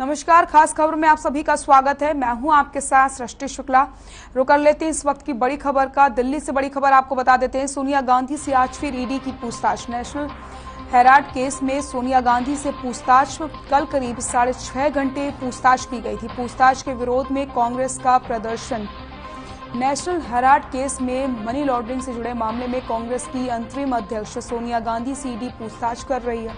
नमस्कार, खास खबर में आप सभी का स्वागत है। मैं हूं आपके साथ सृष्टि शुक्ला। रुक कर लेते हैं इस वक्त की बड़ी खबर का। दिल्ली से बड़ी खबर आपको बता देते हैं। सोनिया गांधी से आज फिर ईडी की पूछताछ। नेशनल हेराल्ड केस में सोनिया गांधी से पूछताछ। कल करीब 6.5 घंटे पूछताछ की गई थी। पूछताछ के विरोध में कांग्रेस का प्रदर्शन। नेशनल हेराल्ड केस में मनी लॉन्ड्रिंग से जुड़े मामले में कांग्रेस की अंतरिम अध्यक्ष सोनिया गांधी से ईडी पूछताछ कर रही है।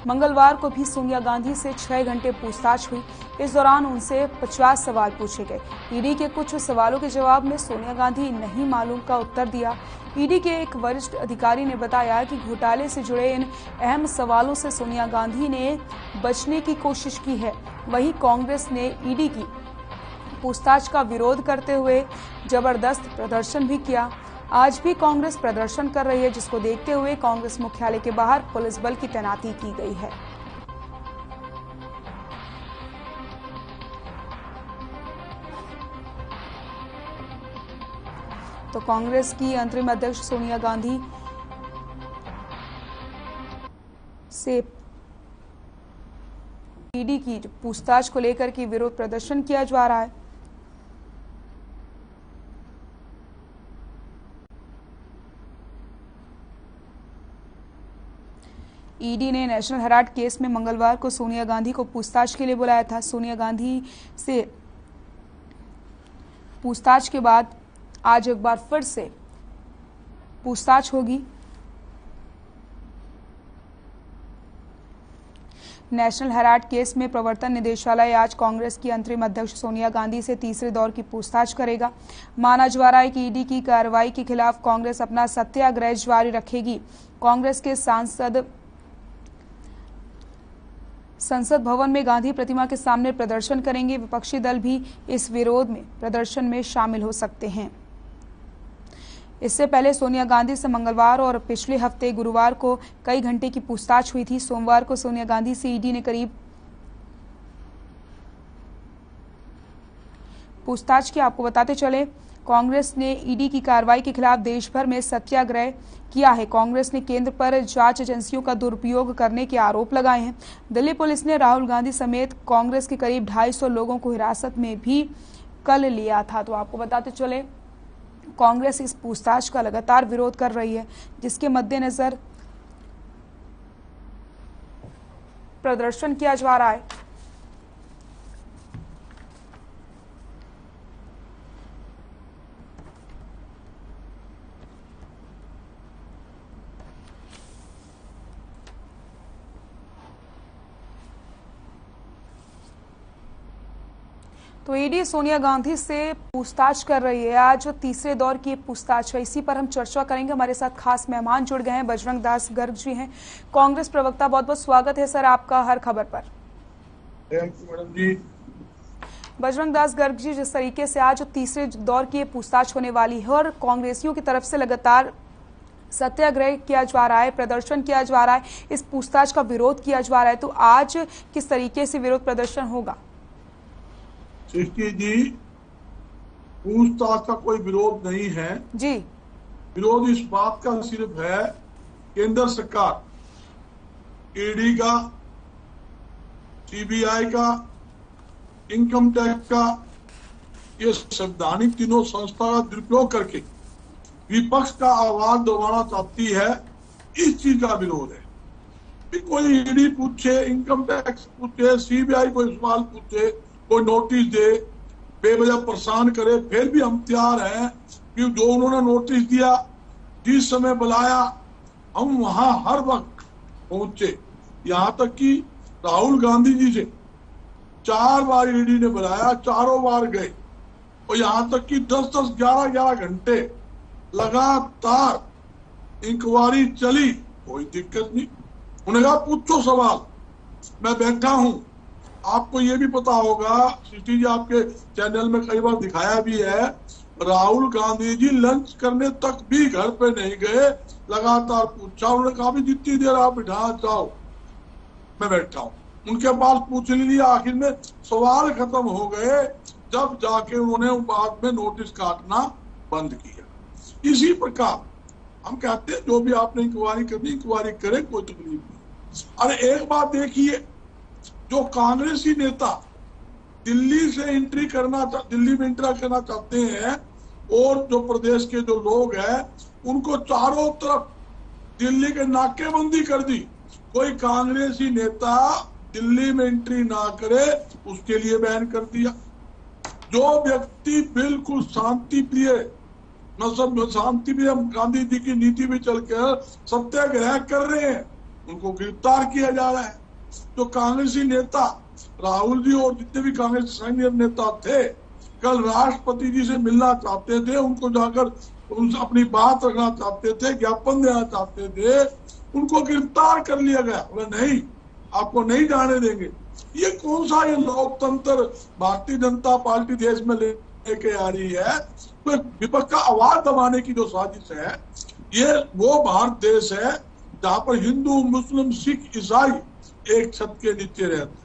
मंगलवार को भी सोनिया गांधी से 6 घंटे पूछताछ हुई। इस दौरान उनसे 50 सवाल पूछे गए। ईडी के कुछ सवालों के जवाब में सोनिया गांधी नहीं मालूम का उत्तर दिया। ईडी के एक वरिष्ठ अधिकारी ने बताया कि घोटाले से जुड़े इन अहम सवालों से सोनिया गांधी ने बचने की कोशिश की है। वहीं कांग्रेस ने ईडी की पूछताछ का विरोध करते हुए जबरदस्त प्रदर्शन भी किया। आज भी कांग्रेस प्रदर्शन कर रही है, जिसको देखते हुए कांग्रेस मुख्यालय के बाहर पुलिस बल की तैनाती की गई है। तो कांग्रेस की अंतरिम अध्यक्ष सोनिया गांधी से ईडी की पूछताछ को लेकर के विरोध प्रदर्शन किया जा रहा है। ईडी ने नेशनल हेराल्ड केस में मंगलवार को सोनिया गांधी को पूछताछ के लिए बुलाया था। सोनिया गांधी से पूछताछ के बाद आज एक बार फिर से पूछताछ होगी। नेशनल हेराल्ड केस में प्रवर्तन निदेशालय आज कांग्रेस की अंतरिम अध्यक्ष सोनिया गांधी से तीसरे दौर की पूछताछ करेगा। माना जा रहा है कि ईडी की कार्रवाई के खिलाफ कांग्रेस अपना सत्याग्रह जारी रखेगी। कांग्रेस के सांसद संसद भवन में गांधी प्रतिमा के सामने प्रदर्शन करेंगे। विपक्षी दल भी इस विरोध में प्रदर्शन में शामिल हो सकते हैं। इससे पहले सोनिया गांधी से मंगलवार और पिछले हफ्ते गुरुवार को कई घंटे की पूछताछ हुई थी। सोमवार को सोनिया गांधी से ईडी ने करीब पूछताछ की। आपको बताते चले, कांग्रेस ने ईडी की कार्रवाई के खिलाफ देश भर में सत्याग्रह किया है। कांग्रेस ने केंद्र पर जांच एजेंसियों का दुरुपयोग करने के आरोप लगाए हैं। दिल्ली पुलिस ने राहुल गांधी समेत कांग्रेस के करीब 250 लोगों को हिरासत में भी कल लिया था। तो आपको बताते चले, कांग्रेस इस पूछताछ का लगातार विरोध कर रही है, जिसके मद्देनजर प्रदर्शन किया जा रहा है। तो ईडी सोनिया गांधी से पूछताछ कर रही है। आज जो तीसरे दौर की पूछताछ है, इसी पर हम चर्चा करेंगे। हमारे साथ खास मेहमान जुड़ गए हैं। बजरंग दास गर्ग जी हैं, कांग्रेस प्रवक्ता। बहुत बहुत स्वागत है सर आपका हर खबर पर। मैडम जी। बजरंग दास गर्ग जी, जिस तरीके से आज जो तीसरे दौर की पूछताछ होने वाली है और कांग्रेसियों की तरफ से लगातार सत्याग्रह किया जा रहा है, प्रदर्शन किया जा रहा है, इस पूछताछ का विरोध किया जा रहा है, तो आज किस तरीके से विरोध प्रदर्शन होगा? सृष्टि जी, पूछताछ का कोई विरोध नहीं है जी। विरोध इस बात का सिर्फ है, केंद्र सरकार, ईडी का, सीबीआई का, इनकम टैक्स का, ये संवैधानिक तीनों संस्था का दुरुपयोग करके विपक्ष का आवाज दबाना चाहती है। इस चीज का विरोध है कि कोई ईडी पूछे, इनकम टैक्स पूछे, सीबीआई कोई सवाल पूछे, कोई नोटिस दे, बेवजह परेशान करे, फिर भी हम तैयार हैं कि जो उन्होंने नोटिस दिया, जिस समय बुलाया, हम वहां हर वक्त पहुंचे। यहां तक कि राहुल गांधी जी से 4 बार ईडी ने बुलाया, चारों बार गए, और यहां तक कि 10-10, 11-11 घंटे लगातार इंक्वायरी चली, कोई दिक्कत नहीं। उन्होंने कहा पूछो सवाल, मैं बैठा हूं। आपको ये भी पता होगा, सिटी जी, आपके चैनल में कई बार दिखाया भी है, राहुल गांधी जी लंच करने तक भी घर पे नहीं गए, लगातार पूछा। उन्होंने कहा भी जितनी देर आप बिठा जाओ, मैं बैठा हूं। उनके पास पूछ लिया, आखिर में सवाल खत्म हो गए, जब जाके उन्होंने बाद में नोटिस काटना बंद किया। इसी प्रकार हम कहते हैं, जो भी आपने इंक्वायरी करनी, इंक्वायरी करे, कोई तकलीफ नहीं। अरे एक बात देखिए, जो कांग्रेसी नेता दिल्ली से एंट्री करना, दिल्ली में एंट्री करना चाहते हैं और जो प्रदेश के जो लोग हैं उनको चारों तरफ दिल्ली के नाकेबंदी कर दी। कोई कांग्रेसी नेता दिल्ली में एंट्री ना करे उसके लिए बैन कर दिया। जो व्यक्ति बिल्कुल शांति प्रिय, मतलब शांति प्रिय गांधी जी की नीति में चलकर सत्याग्रह कर रहे हैं उनको गिरफ्तार किया जा रहा है। जो कांग्रेसी नेता राहुल जी और जितने भी कांग्रेस सीनियर नेता थे कल राष्ट्रपति जी से मिलना चाहते थे, उनको जाकर उनसे अपनी बात रखना चाहते थे, ज्ञापन देना चाहते थे, उनको गिरफ्तार कर लिया गया। बोले नहीं, आपको नहीं जाने देंगे। ये कौन सा ये लोकतंत्र भारतीय जनता पार्टी देश में लेके आ रही है? तो विपक्ष का आवाज दबाने की जो साजिश है, ये वो भारत देश है जहां पर हिंदू, मुस्लिम, सिख, ईसाई एक छत के नीचे रहते हैं।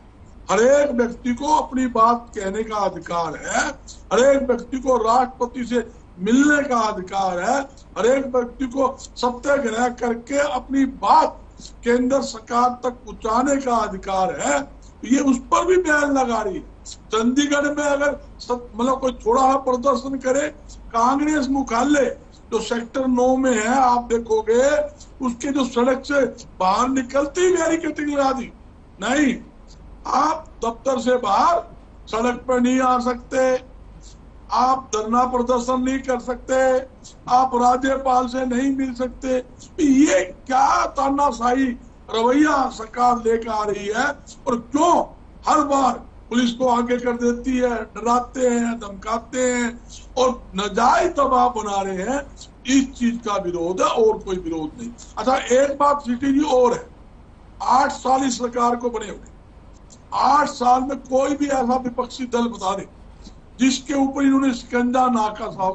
हर एक व्यक्ति को अपनी बात कहने का अधिकार है, हर एक व्यक्ति को राष्ट्रपति से मिलने का अधिकार है, हर एक व्यक्ति को सत्याग्रह करके अपनी बात केंद्र सरकार तक पहुंचाने का अधिकार है। ये उस पर भी बैन लगा रही है। चंडीगढ़ में अगर मतलब कोई थोड़ा सा प्रदर्शन करे, कांग्रेस मुख्यालय जो सेक्टर 9 में है, आप देखोगे उसके जो सड़क से बाहर निकलती ही बैरिकेडिंग लगा दी। नहीं, आप दफ्तर से बाहर सड़क पर नहीं आ सकते, आप धरना प्रदर्शन नहीं कर सकते, आप राज्यपाल से नहीं मिल सकते। ये क्या तानाशाही रवैया सरकार लेकर आ रही है? और क्यों हर बार पुलिस को आगे कर देती है, डराते हैं, धमकाते हैं और नाजायज दबाव बना रहे हैं? इस चीज का विरोध है और कोई विरोध नहीं। अच्छा, एक बात सिटी जी और है, 8 साल इस सरकार को बने हुए, 8 साल में कोई भी ऐसा विपक्षी दल बता दे जिसके ऊपर इन्होंने शिकंजा ना कसा,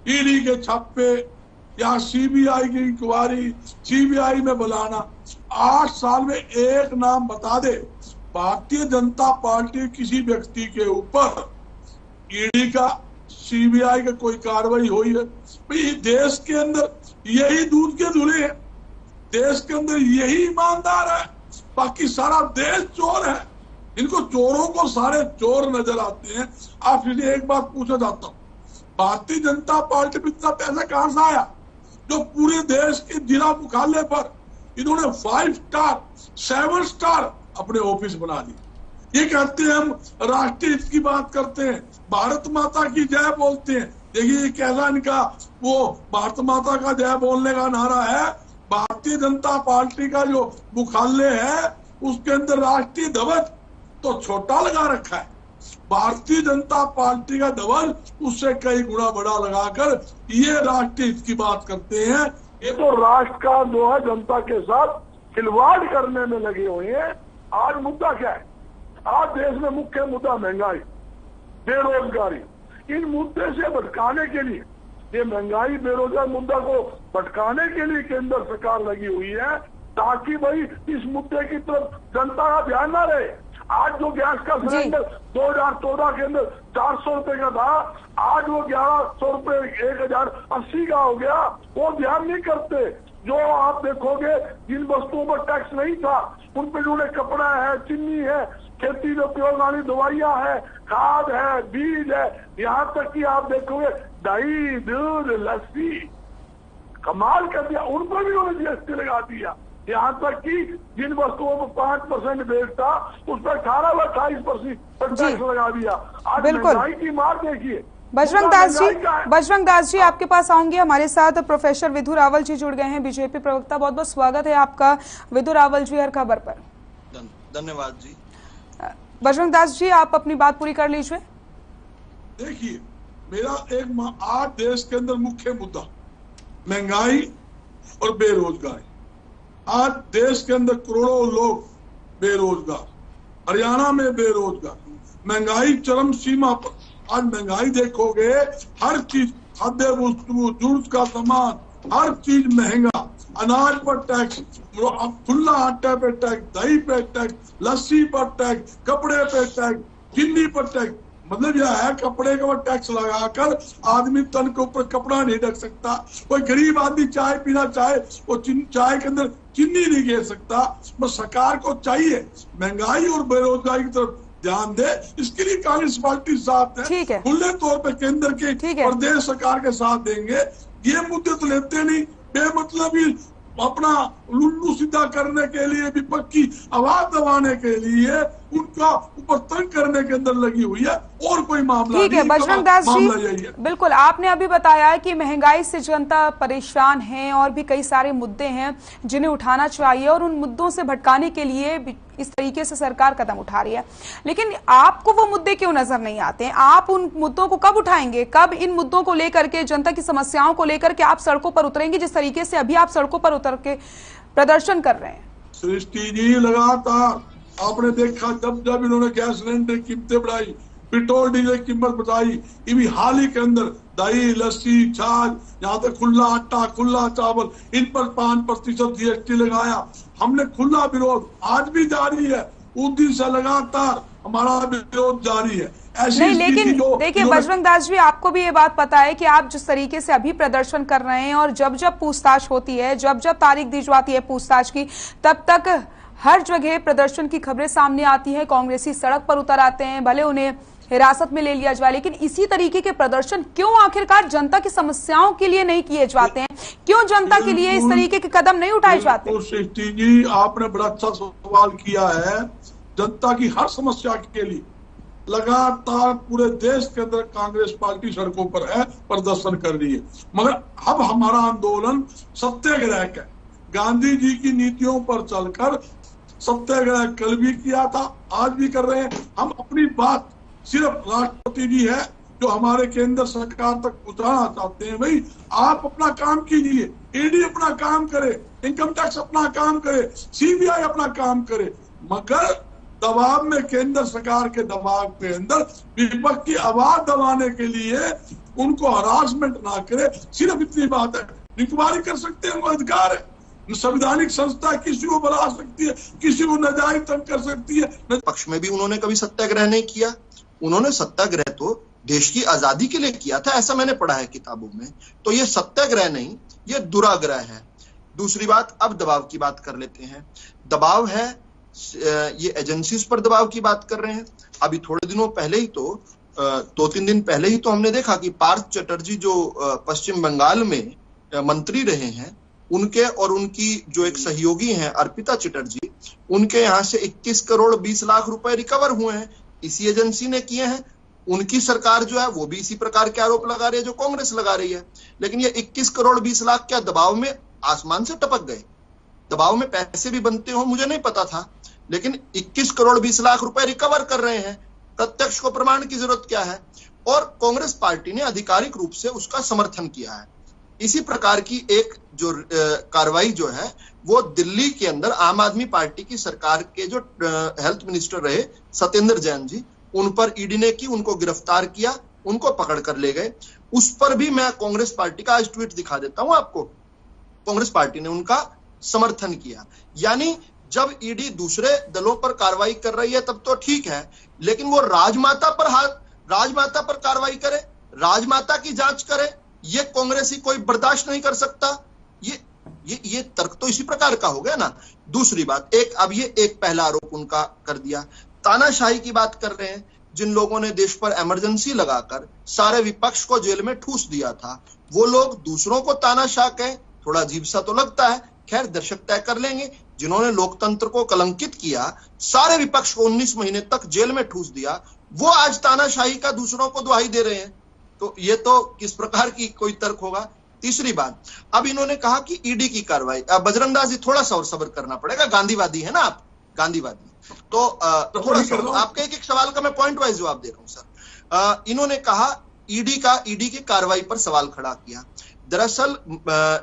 ईडी के छापे या सीबीआई की इंक्वायरी, सीबीआई में बुलाना। 8 साल में एक नाम बता दे भारतीय जनता पार्टी किसी व्यक्ति के ऊपर ईडी का, सीबीआई का कोई कार्रवाई हुई है? भाई देश के अंदर यही दूध के धुले हैं, देश के अंदर यही ईमानदार है, बाकी सारा देश चोर है। इनको चोरों को सारे चोर नजर आते हैं। आपसे एक बात पूछा जाता हूँ, भारतीय जनता पार्टी में इतना पैसा कहां से आया जो पूरे देश के जिला मुख्यालय पर इन्होंने 5 स्टार 7 स्टार अपने ऑफिस बना लिए? ये कहते हैं हम राष्ट्रीय हित की बात करते हैं, भारत माता की जय बोलते हैं। देखिए ये कैसा इनका वो भारत माता का जय बोलने का नारा है। भारतीय जनता पार्टी का जो मुख्यालय है उसके अंदर राष्ट्रीय ध्वज तो छोटा लगा रखा है, भारतीय जनता पार्टी का ध्वज उससे कई गुना बड़ा लगाकर ये राष्ट्रीय हित की बात करते हैं। ये तो राष्ट्र का दोहा जनता के साथ खिलवाड़ करने में लगे हुए हैं। आज मुद्दा क्या है? आज देश में मुख्य मुद्दा महंगाई, बेरोजगारी। इन मुद्दे से भटकाने के लिए, ये महंगाई बेरोजगार मुद्दा को भटकाने के लिए केंद्र सरकार लगी हुई है ताकि भाई इस मुद्दे की तरफ जनता का ध्यान ना रहे। आज जो गैस का सिलेंडर 2014 के अंदर 400 रुपए का था, आज वो 1100 रुपए 1080 का हो गया। वो ध्यान नहीं करते। जो आप देखोगे जिन वस्तुओं पर टैक्स नहीं था उन पे जो कपड़ा है, चीनी है, खेती में उपयोग वाली दवाइयां है, खाद है, बीज है, यहाँ तक कि आप देखोगे दही, दूध, लस्सी, कमाल कर दिया। उन पर भी उन्होंने जीएसटी लगा दिया। यहाँ तक कि जिन वस्तुओं पर 5% बेच था उस पर 18 व 28% टैक्स लगा दिया। आज महंगाई की मार देखिए। बजरंग दास जी आपके पास आऊंगे। हमारे साथ प्रोफेसर विधु रावल जी जुड़ गए हैं, बीजेपी प्रवक्ता। बहुत बहुत स्वागत है आपका विधु रावल जी हर खबर पर। धन्यवाद जी। बजरंग दास जी आप अपनी बात पूरी कर लीजिए। देखिए, मेरा आज देश के अंदर मुख्य मुद्दा महंगाई और बेरोजगारी। आज देश के अंदर करोड़ों लोग बेरोजगार, हरियाणा में बेरोजगार, महंगाई चरम सीमा पर। आज महंगाई देखोगे, हर चीज, खाद्य वस्तु, जरूरत का सामान, हर चीज महंगा। अनाज पर टैक्स, खुला आटे पे टैक्स, दही पे टैक्स, लस्सी पर टैक्स, कपड़े पे टैक्स, चीनी पर टैक्स। मतलब यह है कपड़े के ऊपर टैक्स लगाकर आदमी तन के ऊपर कपड़ा नहीं ढक सकता। कोई गरीब आदमी चाय पीना चाहे वो चाय के अंदर चीनी नहीं गिर सकता। बस सरकार को चाहिए महंगाई और बेरोजगारी की तरफ ध्यान दे, इसके लिए कांग्रेस पार्टी साथ है। खुले तौर पे केंद्र के प्रदेश सरकार के साथ देंगे। ये मुद्दे तो लेते नहीं, बेमतलब ही अपना लुल्लू सीधा करने के लिए, विपक्ष की आवाज दबाने के लिए, उनका ऊपर तंग करने के अंदर लगी हुई है, और कोई मामला नहीं। ठीक है बजरंग दास जी, बिल्कुल आपने अभी बताया कि महंगाई से जनता परेशान है और भी कई सारे मुद्दे हैं जिन्हें उठाना चाहिए, और उन मुद्दों से भटकाने के लिए इस तरीके से सरकार कदम उठा रही है। लेकिन आपको वो मुद्दे क्यों नजर नहीं आते हैं? आप उन मुद्दों को कब उठाएंगे? कब इन मुद्दों को लेकर के, जनता की समस्याओं को लेकर के आप सड़कों पर उतरेंगे, जिस तरीके से अभी आप सड़कों पर उतर के प्रदर्शन कर रहे हैं? सृष्टि जी, लगातार आपने देखा जब जब इन्होंने गैस सिलेंडर की कीमतें बढ़ाई, पेट्रोल डीजल की कीमत बढ़ाई, इवी हाल ही के अंदर दही, लस्सी, छाछ, यहाँ तक खुला आटा, खुला चावल, इन पर 5% जीएसटी लगाया। हमने खुला विरोध आज भी जारी है, उस दिन से लगातार हमारा विरोध जारी है। नहीं, लेकिन देखिए बजरंग दास जी, आपको भी ये बात पता है कि आप जिस तरीके से अभी प्रदर्शन कर रहे हैं, और जब जब पूछताछ होती है, जब जब तारीख दी है पूछताछ की, तब तक हर जगह प्रदर्शन की खबरें सामने आती हैं, कांग्रेसी सड़क पर उतर आते हैं, भले उन्हें हिरासत में ले लिया जाए, लेकिन इसी तरीके के प्रदर्शन क्यों आखिरकार जनता की समस्याओं के लिए नहीं किए जाते हैं? क्यों जनता के लिए इस तरीके के कदम नहीं उठाए जाते? सृष्टि जी, आपने बड़ा अच्छा सवाल किया है। जनता की हर समस्या के लिए लगातार पूरे देश के अंदर कांग्रेस पार्टी सड़कों पर है, प्रदर्शन कर रही है। मगर अब हमारा आंदोलन सत्याग्रह का, गांधी जी की नीतियों पर चलकर सत्याग्रह कल भी किया था, आज भी कर रहे हैं। हम अपनी बात सिर्फ राष्ट्रपति जी है जो हमारे केंद्र सरकार तक पहुंचाना चाहते हैं। भाई आप अपना काम कीजिए, ईडी अपना काम करे, इनकम टैक्स अपना काम करे, सीबीआई अपना काम करे, मगर दबाव में, केंद्र सरकार के दबाव के अंदर विपक्ष की आवाज दबाने के लिए उनको हरासमेंट ना करे। सिर्फ इतनी बात है। इंक्वायरी कर सकते हैं, उनको अधिकार है। संवैधानिक संस्था किसी को बुला सकती है, किसी को नाजायज तंग कर सकती है। पक्ष में भी उन्होंने कभी सत्याग्रह नहीं किया। उन्होंने सत्याग्रह तो देश की आजादी के लिए किया था, ऐसा मैंने पढ़ा है किताबों में। तो ये सत्याग्रह नहीं, ये दुराग्रह है। दूसरी बात, अब दबाव की बात कर लेते हैं। दबाव है, ये एजेंसीज पर दबाव की बात कर रहे हैं। अभी थोड़े दिनों पहले ही तो, 2-3 दिन पहले ही तो हमने देखा कि पार्थ चटर्जी जो पश्चिम बंगाल में मंत्री रहे हैं, उनके और उनकी जो एक सहयोगी हैं अर्पिता चटर्जी, उनके यहाँ से 21 करोड़ 20 लाख रुपए रिकवर हुए हैं, इसी एजेंसी ने किए हैं। उनकी सरकार जो है वो भी इसी प्रकार के आरोप लगा रही है जो कांग्रेस लगा रही है। लेकिन ये 21 करोड़ 20 लाख क्या दबाव में आसमान से टपक गए? दबाव में पैसे भी बनते हो मुझे नहीं पता था, लेकिन 21 करोड़ 20 लाख रुपए रिकवर कर रहे हैं। प्रत्यक्ष को प्रमाण की जरूरत क्या है? और कांग्रेस पार्टी ने आधिकारिक रूप से उसका समर्थन किया है। इसी प्रकार की एक जो कार्रवाई जो है वो दिल्ली के अंदर आम आदमी पार्टी की सरकार के जो हेल्थ मिनिस्टर रहे सत्येंद्र जैन जी, उन पर ईडी ने की, उनको गिरफ्तार किया, उनको पकड़ कर ले गए। उस पर भी मैं कांग्रेस पार्टी का आज ट्वीट दिखा देता हूं आपको। कांग्रेस पार्टी ने उनका समर्थन किया। यानी जब ईडी दूसरे दलों पर कार्रवाई कर रही है तब तो ठीक है, लेकिन वो राजमाता पर कार्रवाई करे, राजमाता की जांच करे, ये कांग्रेसी कोई बर्दाश्त नहीं कर सकता। ये तर्क तो इसी प्रकार का हो गया ना। दूसरी बात, एक पहला आरोप उनका कर दिया, तानाशाही की बात कर रहे हैं। जिन लोगों ने देश पर इमरजेंसी लगाकर सारे विपक्ष को जेल में ठूस दिया था, वो लोग दूसरों को तानाशाह कहे, थोड़ा अजीब सा तो लगता है। खैर, दर्शक तय कर लेंगे। जिन्होंने लोकतंत्र को कलंकित किया, सारे विपक्ष को 19 महीने तक जेल में ठूस दिया, वो आज तानाशाही का दूसरों को दुहाई दे रहे हैं। तो ये तो किस प्रकार की कोई तर्क होगा। तीसरी बात, अब इन्होंने कहा कि ईडी की कार्रवाई। अब बजरंग दास जी थोड़ा सा और सब्र करना पड़ेगा, गांधीवादी है ना आप, गांधीवादी। तो थोड़ा सा आपके एक सवाल का मैं पॉइंट वाइज जवाब दे रहा हूं सर। इन्होंने कहा ईडी की कार्रवाई पर सवाल खड़ा किया। दरअसल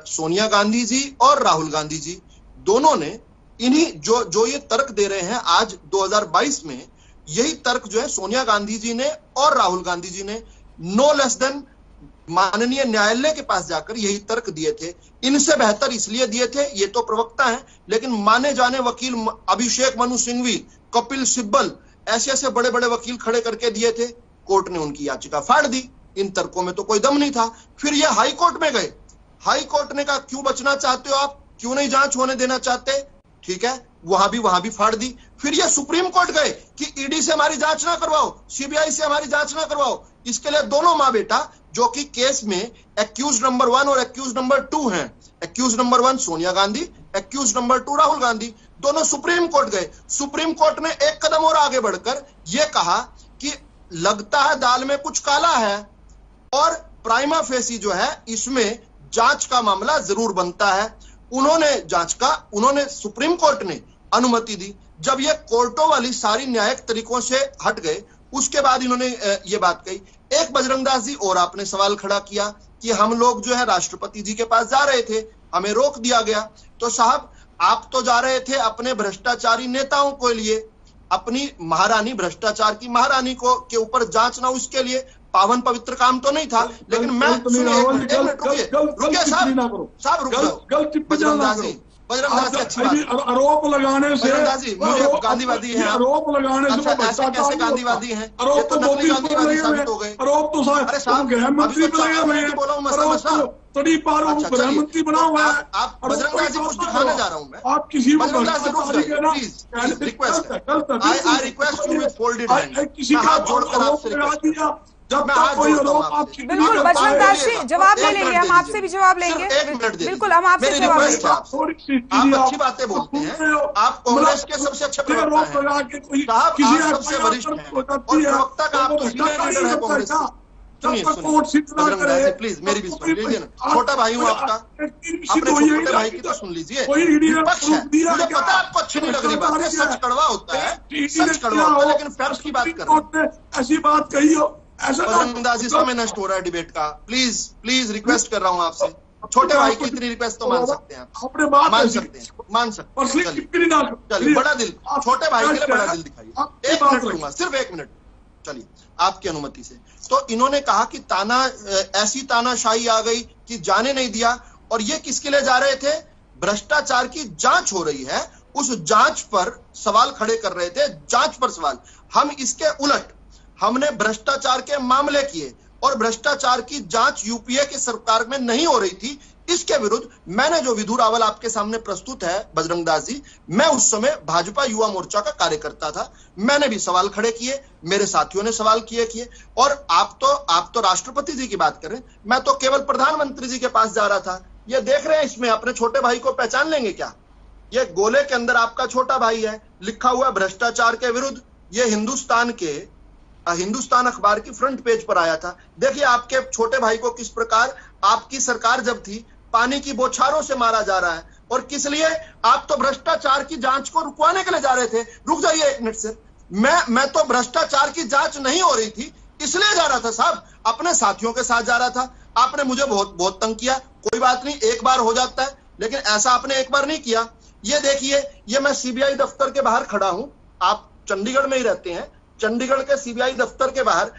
सोनिया गांधी जी और राहुल गांधी जी दोनों ने इन्हीं जो ये तर्क दे रहे हैं आज 2022 में, यही तर्क जो है सोनिया गांधी जी ने और राहुल गांधी जी ने नो लेस देन माननीय न्यायालय के पास जाकर यही तर्क दिए थे। इनसे बेहतर इसलिए दिए थे, ये तो प्रवक्ता हैं, लेकिन माने जाने वकील अभिषेक मनु सिंघवी, कपिल सिब्बल, ऐसे बड़े बड़े वकील खड़े करके दिए थे। कोर्ट ने उनकी याचिका फाड़ दी। इन तर्कों में तो कोई दम नहीं था। फिर ये हाई कोर्ट में गए। हाई कोर्ट ने कहा क्यों बचना चाहते हो आप, क्यों नहीं जांच होने देना चाहते? ठीक है, वहां भी फाड़ दी। फिर ये सुप्रीम कोर्ट गए। कि ईडी से हमारी जांच ना करवाओ, सीबीआई से हमारी जांच ना करवाओ। इसके लिए दोनों माँ बेटा जो कि केस में एक्यूज नंबर 1 और एक्यूज नंबर 2 हैं, accused number 1 Sonia Gandhi, accused number 2 Rahul Gandhi, दोनों सुप्रीम कोर्ट गए। सुप्रीम कोर्ट ने एक कदम और आगे बढ़कर यह कहा कि लगता है दाल में कुछ काला है और प्राइमा फेसी जो है इसमें जांच का मामला जरूर बनता है। उन्होंने सुप्रीम कोर्ट ने अनुमति दी। जब ये कोर्टों वाली सारी न्यायिक तरीकों से हट गए उसके बाद इन्होंने ये बात कही। एक बजरंग दास जी और आपने सवाल खड़ा किया कि हम लोग जो है राष्ट्रपति जी के पास जा रहे थे, हमें रोक दिया गया। तो साहब आप तो जा रहे थे अपने भ्रष्टाचारी नेताओं के लिए, अपनी महारानी, भ्रष्टाचार की महारानी को के ऊपर जांच ना, उसके लिए पावन पवित्र काम तो नहीं था। लेकिन मैं रुकिए साहब रुक जाओ। बजरंग दास जी अच्छी बात, आरोप लगाने से मुझे गांधीवादी हैं, आरोप लगाने से ऐसे कैसे गांधीवादी हैं? आरोप तो गांधीवादी साबित हो गए। आरोप तो साहब गृह मंत्री बनाए हुए हैं, तड़ी पारो गृह मंत्री बना हुआ है। आप बजरंग दास जी कुछ दिखाने जा रहा हूँ मैं, आप किसी को request you with folded hand, किसी का हाथ जोड़कर आपसे रिक्वेस्ट, जब तक कोई आरोप आपकी बिल्कुल बजरंग दास जी जवाब ले लेंगे, हम आपसे भी जवाब लेंगे। बिल्कुल हम आपसे जवाब लेंगे। आप अच्छी बातें बोलते हैं, आप कांग्रेस के सबसे अच्छे प्रवक्ता हैं साहब, आप सबसे वरिष्ठ हैं और प्रवक्ता का आप तो लीडर है कांग्रेस का। सुनिए बजरंग दास जी प्लीज मेरी भी सुन लीजिए ना, छोटा भाई हूँ आपका, अपने छोटे भाई की तो सुन लीजिए। विपक्ष है, मुझे पता है आपको अच्छी नहीं लग रही बात, सच कड़वा होता है, सच कड़वा होता है, लेकिन फैक्ट्स की बात कर रहे हैं। ऐसी बात कही हो, बजरंग दास जी समय नष्ट हो रहा है डिबेट का, प्लीज रिक्वेस्ट कर रहा हूँ आपसे। छोटे भाई की इतनी रिक्वेस्ट तो मान सकते हैं आप, मान सकते हैं। चलिए बड़ा दिल, छोटे भाई के लिए बड़ा दिल दिखाइए। 1 मिनट लूंगा, सिर्फ 1 मिनट, चलिए आपकी अनुमति से। तो इन्होंने कहा कि ऐसी तानाशाही आ गई कि जाने नहीं दिया, और ये किसके लिए जा रहे थे? भ्रष्टाचार की जांच हो रही है, उस जांच पर सवाल खड़े कर रहे थे, जांच पर सवाल। हम इसके उलट हमने भ्रष्टाचार के मामले किए और भ्रष्टाचार की जांच यूपीए की सरकार में नहीं हो रही थी। इसके विरुद्ध मैंने जो विधुरावल आपके सामने प्रस्तुत है बजरंग दास जी, मैं उस समय भाजपा युवा मोर्चा का कार्यकर्ता था, मैंने भी सवाल खड़े किए, मेरे साथियों ने सवाल किए। और आप तो राष्ट्रपति जी की बात करें, मैं तो केवल प्रधानमंत्री जी के पास जा रहा था। ये देख रहे हैं, इसमें अपने छोटे भाई को पहचान लेंगे क्या? ये गोले के अंदर आपका छोटा भाई है, लिखा हुआ भ्रष्टाचार के विरुद्ध। ये हिंदुस्तान अखबार की फ्रंट पेज पर आया था। देखिए आपके छोटे भाई को किस प्रकार आपकी सरकार जब थी पानी की बौछारों से मारा जा रहा है, और किस लिए? आप तो भ्रष्टाचार की जांच को रुकवाने के लिए जा रहे थे। रुक जाइए 1 मिनट सर, मैं तो भ्रष्टाचार की जांच नहीं हो रही थी इसलिए जा रहा था साहब, अपने साथियों के साथ जा रहा था। आपने मुझे बहुत तंग किया, कोई बात नहीं, एक बार हो जाता है, लेकिन ऐसा आपने एक बार नहीं किया। ये देखिए, ये मैं सीबीआई दफ्तर के बाहर खड़ा हूं, आप चंडीगढ़ में ही रहते हैं, चंडीगढ़ के सीबीआई दफ्तर के बाहर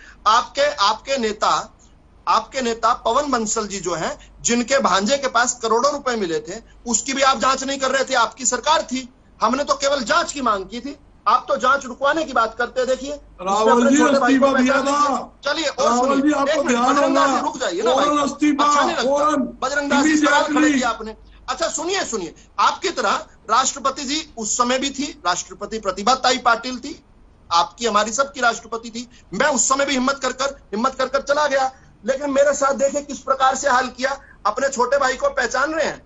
आपके नेता पवन बंसल जी जो हैं, जिनके भांजे के पास करोड़ों रुपए मिले थे, उसकी भी आप जांच नहीं कर रहे थे, आपकी सरकार थी। हमने तो केवल जांच की मांग की थी, आप तो जांच रुकवाने की बात करते। देखिए रावल जी इस्तीफा दिया था। चलिए और सुनिए, रुक जाइए ना भाई, अच्छा नहीं लगता। बजरंग दास जी सवाल खड़े किया आपने। अच्छा सुनिए, आपकी तरह राष्ट्रपति जी उस समय भी थी, राष्ट्रपति प्रतिभा ताई पाटिल थी, आपकी हमारी सबकी राष्ट्रपति थी। मैं उस समय भी हिम्मत कर चला गया, लेकिन मेरे साथ देखिए किस प्रकार से हाल किया। अपने छोटे भाई को पहचान रहे हैं,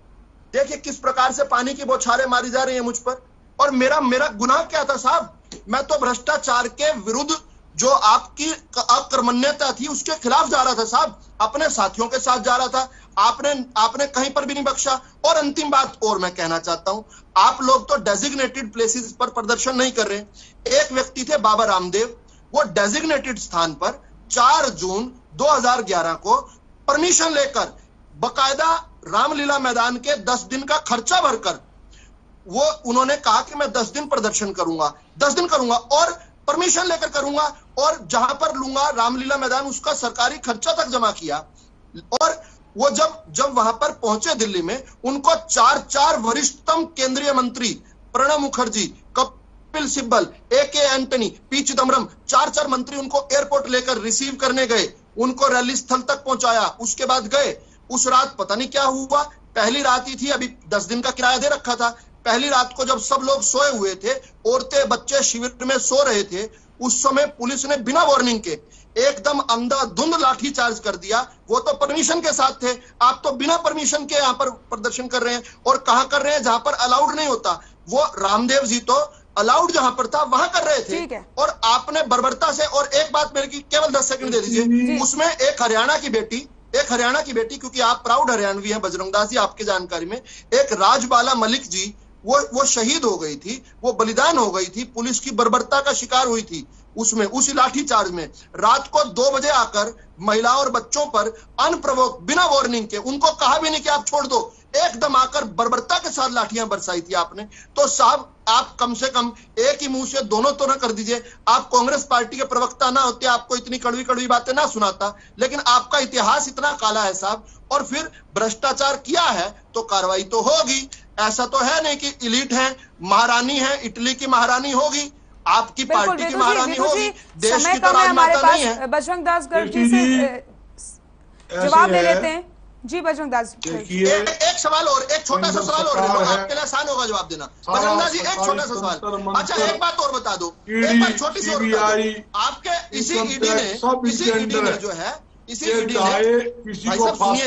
देखिए किस प्रकार से पानी की बौछारें मारी जा रही है मुझ पर। और मेरा गुनाह क्या था साहब? मैं तो भ्रष्टाचार के विरुद्ध जो आपकी अकर्मण्यता थी उसके खिलाफ जा रहा था साहब, अपने साथियों के साथ जा रहा था। आपने कहीं पर भी नहीं बख्शा। और अंतिम बात और मैं कहना चाहता हूं, आप लोग तो डेजिग्नेटेड प्लेसेस पर प्रदर्शन नहीं कर रहे। एक व्यक्ति थे बाबा रामदेव, वो डेजिग्नेटेड स्थान पर 4 जून 2011 को परमिशन लेकर बकायदा रामलीला मैदान के 10 दिन का खर्चा भरकर वो उन्होंने कहा कि मैं 10 दिन प्रदर्शन करूंगा, 10 दिन करूंगा और परमिशन लेकर करूंगा, और जहां पर लूंगा रामलीला मैदान उसका सरकारी खर्चा तक जमा किया। और वो जब वहां पर पहुंचे दिल्ली में, उनको 4 वरिष्ठतम केंद्रीय मंत्री Pranab Mukherjee, Kapil Sibal, AK Antony, P Chidambaram, 4 मंत्री उनको एयरपोर्ट लेकर रिसीव करने गए, उनको रैली स्थल तक पहुंचाया। उसके बाद गए, उस रात पता नहीं क्या हुआ, पहली रात ही थी, अभी 10 दिन का किराया दे रखा था, पहली रात को जब सब लोग सोए हुए थे, औरतें बच्चे शिविर में सो रहे थे, उस समय पुलिस ने बिना वार्निंग के एकदम अंधाधुंध लाठी चार्ज कर दिया। वो तो परमिशन के साथ थे, आप तो बिना परमिशन के यहाँ पर प्रदर्शन कर रहे हैं। और कहां कर रहे हैं? जहां पर अलाउड नहीं होता। वो रामदेव जी तो अलाउड जहां पर था वहां कर रहे थे, और आपने बर्बरता से। और एक बात मेरे की केवल 10 सेकंड दे दीजिए, उसमें एक हरियाणा की बेटी, क्योंकि आप प्राउड हरियाणवी हैं बजरंग दास जी, आपकी जानकारी में एक राजबाला मलिक जी, वो शहीद हो गई थी, वो बलिदान हो गई थी, पुलिस की बर्बरता का शिकार हुई थी उसमें, उसी लाठी चार्ज में। रात को 2 बजे आकर महिलाओं और बच्चों पर अनप्रवोक बिना वार्निंग के, उनको कहा भी नहीं कि आप छोड़ दो, एकदम आकर बर्बरता के साथ लाठियां बरसाई थी आपने। तो साहब, आप कम से कम एक ही मुंह से दोनों तो ना कर दीजिए। आप कांग्रेस पार्टी के प्रवक्ता ना होते, आपको इतनी कड़वी कड़वी बातें ना सुनाता, लेकिन आपका इतिहास इतना काला है साहब। और फिर भ्रष्टाचार किया है तो कार्रवाई तो होगी। ऐसा तो है नहीं कि इलीट है, महारानी है, इटली की महारानी होगी, आपकी पार्टी की महारानी होगी, देश की तो राजमाता नहीं है। बजरंग दास गर्ग जी से जवाब ले लेते हैं। जी बजरंग दास, एक सवाल और, एक छोटा सा सवाल और, आपके लिए आसान होगा जवाब देना। बजरंग दास जी, एक छोटा सा सवाल। अच्छा, एक बात और बता दो, एक बात छोटी सी और बता दो। आपके इसी ईडी ने जो है, इसी ईडी ने, भाई साहब सुनिए,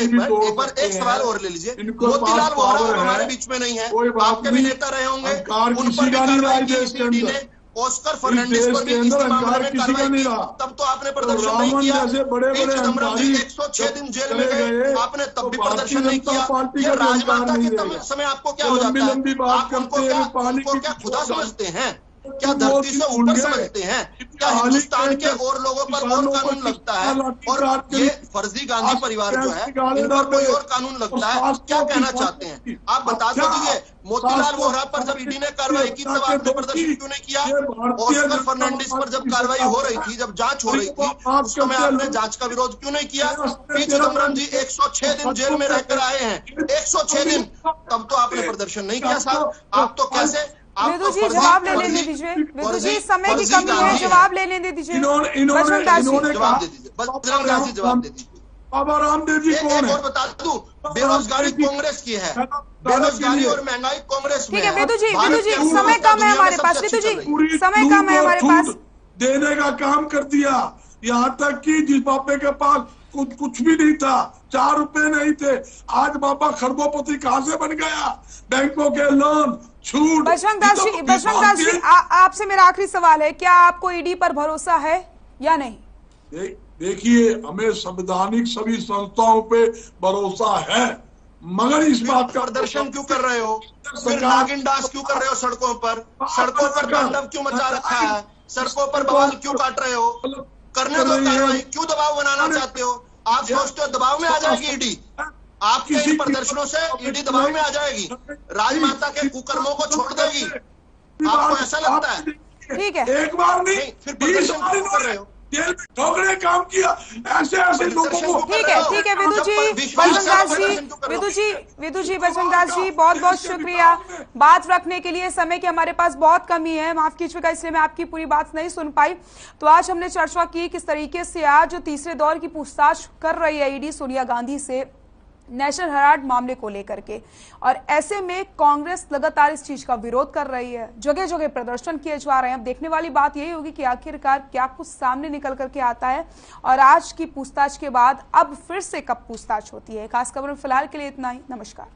एक सवाल और ले लीजिए। मोतीलाल वोहरा हमारे बीच में नहीं है, आपके भी नेता रहे होंगे, उन पर भी कार्रवाई की इसी ईडी ने। ऑस्कर फर्नांडिस पर भी इसी मामले में कार्रवाई की, तब तो आपने प्रदर्शन नहीं किया। पी चिदम्बरम जी 106 दिन जेल में गए, आपने तब भी प्रदर्शन नहीं किया। ये राजमाता के समय आपको क्या हो जाता है? आप उनको क्या खुदा समझते हैं? क्या धरती से ऊपर समझते हैं? क्या हिंदुस्तान के और लोगों पर और कानून लगता है? और ये फर्जी गांधी परिवार जो है, इन पर कोई और कानून लगता है? क्या कहना चाहते हैं आप? बता दीजिए। मोतीलाल वोहरा पर जब ईडी ने कार्रवाई की तब आपने प्रदर्शन क्यों नहीं किया? ऑस्कर फर्नांडिस पर जब कार्रवाई हो रही थी, जब जांच हो रही थी, उस समय आपने जांच का विरोध क्यों नहीं किया? पी चिदम्बरम जी 106 दिन जेल में रहकर आए हैं, 106 दिन, तब तो आपने प्रदर्शन नहीं किया साहब। आप तो कैसे, वेदू जी जवाब ले लेने दीजिए। वेदू जी, समय की कमी है, जवाब ले लेने दीजिए। बजरंग दास जी जवाब दे दीजिए। बजरंग दास जी जवाब दे दीजिए। बाबा रामदेव जी कौन है? और बता दूं, बेरोजगारी कांग्रेस की है, बेरोजगारी और महंगाई कांग्रेस में। ठीक है वेदू जी, समय कम है हमारे पास। वेदू जी, समय कम है हमारे पास। देने का काम कर दिया, यहाँ तक कि जिस बापे के पास कुछ भी नहीं था, 4 रुपए नहीं थे, आज बाबा खरबोपति कहां से बन गया? बैंकों के लोन, छूट। बजरंग दास जी, आपसे मेरा आखिरी सवाल है, क्या आपको ईडी पर भरोसा है या नहीं? देखिए, हमें संवैधानिक सभी संस्थाओं पे भरोसा है, मगर इस बात का प्रदर्शन क्यों कर रहे हो? फिर नागिन डांस क्यों कर रहे हो सड़कों पर? सड़कों पर तांडव क्यों मचा रखा है? सड़कों पर बवाल क्यों काट रहे हो? करने दो कार्रवाई, क्यों दबाव बनाना चाहते हो? आप सोचते हो दबाव में आ जाएगी ईडी? आपके इन प्रदर्शनों से ईडी दबाव में आ जाएगी, राजमाता के कुकर्मों को छोड़ देगी? आपको ऐसा लगता है? ठीक है, एक बार नहीं, फिर प्रदर्शन क्यों कर रहे हो? जेल में ठोकरे काम किया, ऐसे लोगों को। ठीक है वेदू जी, बजरंग दास जी, वेदू जी बजरंग दास जी, बहुत बहुत शुक्रिया बात रखने के लिए। समय की हमारे पास बहुत कमी है, माफ कीजिएगा, इसलिए मैं आपकी पूरी बात नहीं सुन पाई। तो आज हमने चर्चा की किस तरीके से आज जो तीसरे दौर की पूछताछ कर रही है ईडी सोनिया गांधी से नेशनल हेराल्ड मामले को लेकर के, और ऐसे में कांग्रेस लगातार इस चीज का विरोध कर रही है, जगह जगह प्रदर्शन किए जा रहे हैं। अब देखने वाली बात यही होगी कि आखिरकार क्या कुछ सामने निकल करके आता है, और आज की पूछताछ के बाद अब फिर से कब पूछताछ होती है। खास खबर में फिलहाल के लिए इतना ही। नमस्कार।